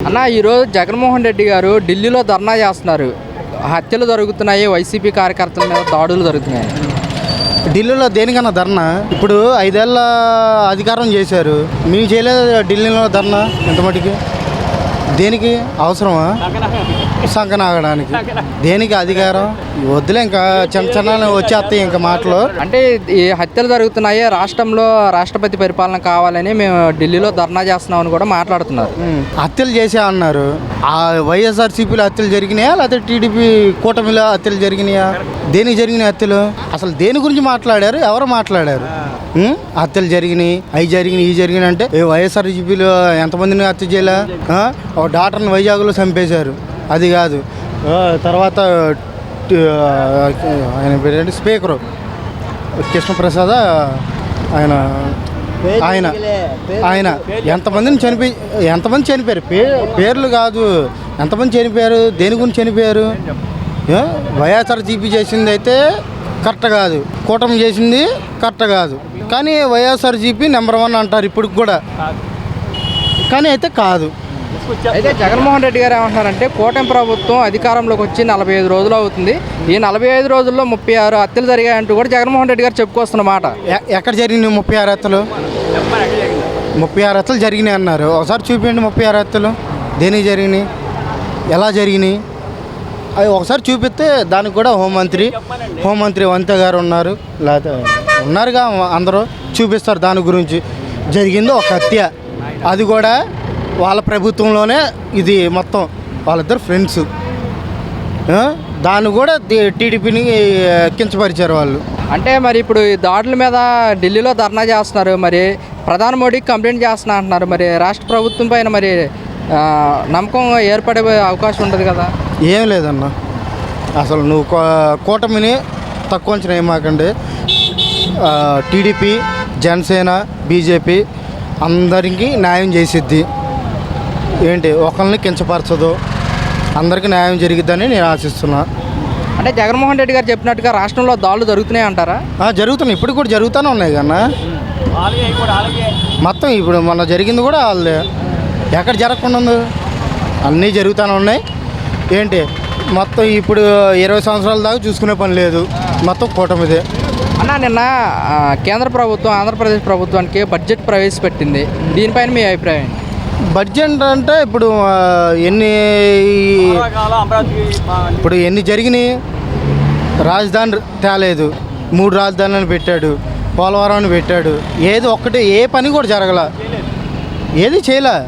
అన్న ఈరోజు జగన్మోహన్ రెడ్డి గారు ఢిల్లీలో ధర్నా చేస్తున్నారు. హత్యలు జరుగుతున్నాయి, వైసీపీ కార్యకర్తల మీద దాడులు జరుగుతున్నాయి. ఢిల్లీలో దేనికన్నా ధర్నా? ఇప్పుడు 5 ఏళ్ళ అధికారం చేశారు, మేము చేయలేదు ఢిల్లీలో ధర్నా. ఎంత మటుకి దేనికి అవసరమా? సంకనాగడానికి దేనికి అధికారం? వద్దులే, ఇంకా చిన్న చిన్న వచ్చేస్తాయి ఇంకా మాటలు. అంటే ఈ హత్యలు జరుగుతున్నాయి, రాష్ట్రంలో రాష్ట్రపతి పరిపాలన కావాలని మేము ఢిల్లీలో ధర్నా చేస్తున్నామని కూడా మాట్లాడుతున్నారు. హత్యలు చేసా అన్నారు. ఆ వైఎస్ఆర్సీపీలో హత్యలు జరిగినాయా లేకపోతే టీడీపీ కూటమిలో హత్యలు జరిగినాయా? దేనికి జరిగినాయి హత్యలు? అసలు దేని గురించి మాట్లాడారు? ఎవరు మాట్లాడారు? హత్యలు జరిగినాయి, అవి జరిగినాయి, ఇవి జరిగినాయి అంటే వైఎస్ఆర్సీపీలో ఎంతమందిని హత్య చేయలే? ఒక డాక్టర్ని వైజాగ్లో చంపేశారు, అది కాదు. తర్వాత ఆయన పేరేంటి, స్పీకరు కృష్ణప్రసాద్, ఆయన ఆయన ఆయన ఎంతమంది చనిపోయారు? పేర్లు కాదు, ఎంతమంది చనిపోయారు, దేని గురించి చనిపోయారు? వైఎస్ఆర్సీపీ చేసింది అయితే కరెక్ట్ కాదు, కూటమి చేసింది కరెక్ట్ కాదు. కానీ వైఎస్ఆర్సీపీ నెంబర్ 1 అంటారు ఇప్పుడు కూడా, కానీ అయితే కాదు. అయితే జగన్మోహన్ రెడ్డి గారు ఏమంటున్నారంటే కూటమి ప్రభుత్వం అధికారంలోకి వచ్చి 45 రోజులు అవుతుంది, ఈ 45 రోజుల్లో 36 హత్యలు జరిగాయంటూ కూడా జగన్మోహన్ రెడ్డి గారు చెప్పుకొస్తున్నమాట. ఎక్కడ జరిగినాయి 36 హత్యలు? 36 హత్యలు జరిగినాయి అన్నారు. ఒకసారి చూపించండి 36 హత్యలు దేనికి జరిగినాయి, ఎలా జరిగినాయి అవి ఒకసారి చూపిస్తే దానికి కూడా హోంమంత్రి వంత గారు ఉన్నారు, లేకపోతే ఉన్నారుగా, అందరూ చూపిస్తారు. దాని గురించి జరిగింది ఒక హత్య, అది కూడా వాళ్ళ ప్రభుత్వంలోనే. ఇది మొత్తం వాళ్ళిద్దరు ఫ్రెండ్స్, దాన్ని కూడా టీడీపీని కించపరిచారు వాళ్ళు. అంటే మరి ఇప్పుడు ఈ దాడుల మీద ఢిల్లీలో ధర్నా చేస్తున్నారు, మరి ప్రధాని మోడీకి కంప్లైంట్ చేస్తున్నా అంటున్నారు. మరి రాష్ట్ర ప్రభుత్వం పైన మరి నమ్మకం ఏర్పడే అవకాశం ఉంటుంది కదా? ఏం లేదన్న, అసలు నువ్వు కూటమిని తక్కువ అంచనా ఏమాకండి. టీడీపీ, జనసేన, బీజేపీ అందరికీ న్యాయం చేసిద్ది. ఏంటి ఒకరిని కించపరచదు, అందరికీ న్యాయం జరిగిద్దని నేను ఆశిస్తున్నా. అంటే జగన్మోహన్ రెడ్డి గారు చెప్పినట్టుగా రాష్ట్రంలో దాడులు జరుగుతున్నాయి అంటారా? జరుగుతున్నాయి, ఇప్పుడు కూడా జరుగుతూనే ఉన్నాయి కన్నా. మొత్తం ఇప్పుడు మొన్న జరిగింది కూడా వాళ్ళే, ఎక్కడ జరగకుండా ఉంది, అన్నీ జరుగుతూనే ఉన్నాయి. ఏంటి మొత్తం ఇప్పుడు 20 సంవత్సరాల దాకా చూసుకునే పని లేదు, మొత్తం కూటమిదే. అన్న నిన్న కేంద్ర ప్రభుత్వం ఆంధ్రప్రదేశ్ ప్రభుత్వానికి బడ్జెట్ ప్రవేశపెట్టింది, దీనిపైన మీ అభిప్రాయం? బడ్జెట్ అంటే ఇప్పుడు ఎన్ని జరిగినాయి? రాజధాని తేలేదు, 3 రాజధానులను పెట్టాడు, పోలవరాన్ని పెట్టాడు, ఏది ఒక్కటి ఏ పని కూడా జరగల, ఏది చేయలే.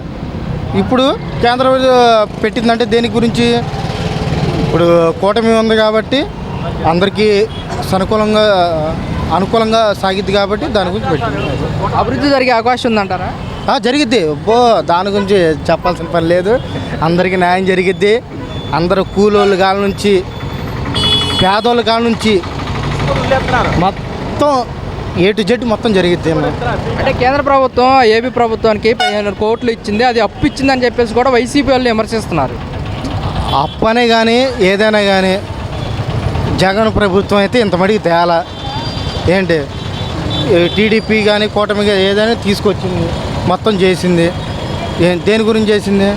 ఇప్పుడు కేంద్రం పెట్టిందంటే దేని గురించి? ఇప్పుడు కూటమి ఉంది కాబట్టి అందరికీ అనుకూలంగా సాగిద్ది కాబట్టి దాని గురించి పెట్టింది. అభివృద్ధి జరిగే అవకాశం ఉందంటారా? జరిగిద్ది, దాని గురించి చెప్పాల్సిన పని లేదు. అందరికీ న్యాయం జరిగిద్ది. అందరూ కూలోళ్ళ కాల నుంచి పేదోళ్ళ కాల నుంచి మొత్తం A to Z మొత్తం జరిగిద్ది. అంటే కేంద్ర ప్రభుత్వం ఏపీ ప్రభుత్వానికి 15 కోట్లు ఇచ్చింది, అది అప్పు ఇచ్చిందని చెప్పేసి కూడా వైసీపీ వాళ్ళు విమర్శిస్తున్నారు. అప్పు అనే కానీ ఏదైనా కానీ జగన్ ప్రభుత్వం అయితే ఇంతమడికి తేలా. ఏంటి టీడీపీ కానీ కూటమి కానీ ఏదైనా తీసుకొచ్చింది, మొత్తం చేసింది. దేని గురించి చేసింది?